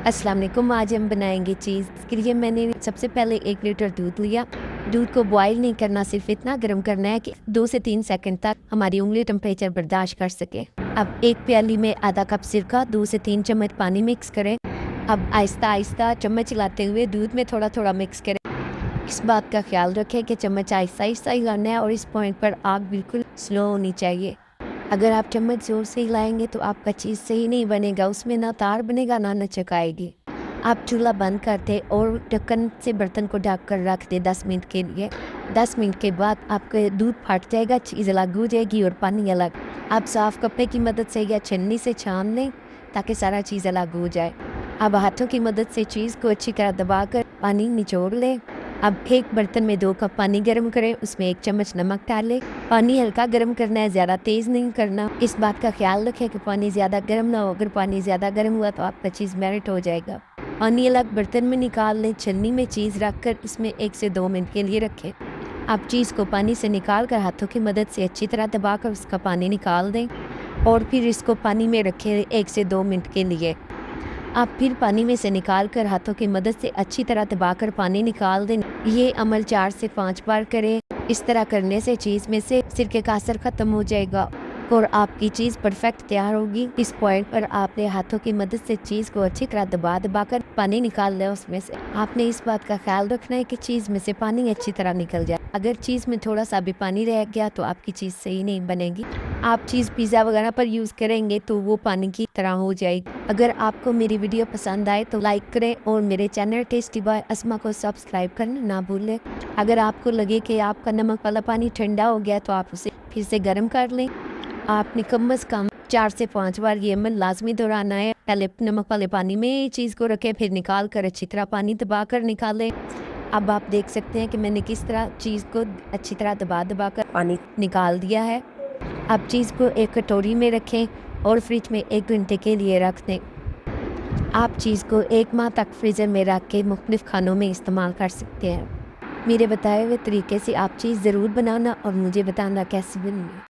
अस्सलाम वालेकुम। आज हम बनाएंगे चीज़। इसके लिए मैंने सबसे पहले 1 लीटर दूध लिया। दूध को बॉईल नहीं करना, सिर्फ इतना गर्म करना है कि 2 से 3 सेकंड तक हमारी उंगली टेम्परेचर बर्दाश्त कर सके। अब 1 प्याली में आधा कप सिरका, 2 से 3 चम्मच पानी मिक्स करें। अब आहिस्ता आहिस्ता चम्मच चलाते हुए दूध में थोड़ा थोड़ा मिक्स करें। इस बात का ख्याल रखें कि चम्मच आहिस्ता आहिस्ता हिलाना है और इस पॉइंट पर आग बिल्कुल स्लो होनी चाहिए। अगर आप चम्मच ज़ोर से हिलाएंगे तो आपका चीज़ सही नहीं बनेगा, उसमें ना तार बनेगा ना लचक आएगी। आप चूल्हा बंद कर दें और ढक्कन से बर्तन को ढक कर रख दें 10 मिनट के लिए। 10 मिनट के बाद आपका दूध फट जाएगा, चीज़ अलग हो जाएगी और पानी अलग। आप साफ़ कपड़े की मदद से या छन्नी से छान लें ताकि सारा चीज़ अलग हो जाए। अब हाथों की मदद से चीज़ को अच्छी तरह दबाकर पानी निचोड़ लें। अब एक बर्तन में 2 कप पानी गर्म करें, उसमें 1 चम्मच नमक डालें। पानी हल्का गर्म करना है, ज़्यादा तेज़ नहीं करना। इस बात का ख्याल रखें कि पानी ज़्यादा गर्म ना हो। अगर पानी ज़्यादा गर्म हुआ तो आपका चीज़ मेल्ट हो जाएगा। पानी अलग बर्तन में निकाल लें। छन्नी में चीज़ रख कर इसमें 1 से 2 मिनट के लिए रखें। आप चीज़ को पानी से निकाल कर हाथों की मदद से अच्छी तरह दबाकर उसका पानी निकाल दें और फिर इसको पानी में रखें 1 से 2 मिनट के लिए। आप फिर पानी में से निकाल कर हाथों की मदद से अच्छी तरह दबाकर पानी निकाल दें। ये अमल 4 से 5 बार करें। इस तरह करने से चीज़ में से सिरके का असर ख़त्म हो जाएगा और आपकी चीज़ परफेक्ट तैयार होगी। इस पॉइंट पर आपने हाथों की मदद से चीज़ को अच्छी तरह दबा कर पानी निकाल लिया उसमें से। आपने इस बात का ख्याल रखना है कि चीज़ में से पानी अच्छी तरह निकल जाए। अगर चीज़ में थोड़ा सा भी पानी रह गया तो आपकी चीज़ सही नहीं बनेगी। आप चीज़ पिज़्ज़ा वगैरह पर यूज़ करेंगे तो वो पानी की तरह हो जाएगी। अगर आपको मेरी वीडियो पसंद आए तो लाइक करें और मेरे चैनल टेस्टी बॉय अस्मा को सब्सक्राइब करना ना भूलें। अगर आपको लगे कि आपका नमक वाला पानी ठंडा हो गया तो आप उसे फिर से गर्म कर लें। आपने कम से कम 4 से 5 बार ये अमल लाजमी दोहराना है। पहले नमक वाले पानी में चीज़ को रखें, फिर निकाल कर अच्छी तरह पानी दबा कर निकालें। अब आप देख सकते हैं कि मैंने किस तरह चीज़ को अच्छी तरह दबा कर पानी निकाल दिया है। अब चीज़ को एक कटोरी में रखें और फ्रिज में 1 घंटे के लिए रख दें। आप चीज़ को 1 माह तक फ्रीज़र में रख के मुख्तलिफ़ खानों में इस्तेमाल कर सकते हैं। मेरे बताए हुए तरीके से आप चीज़ ज़रूर बनाना और मुझे बताना कैसी बनी है।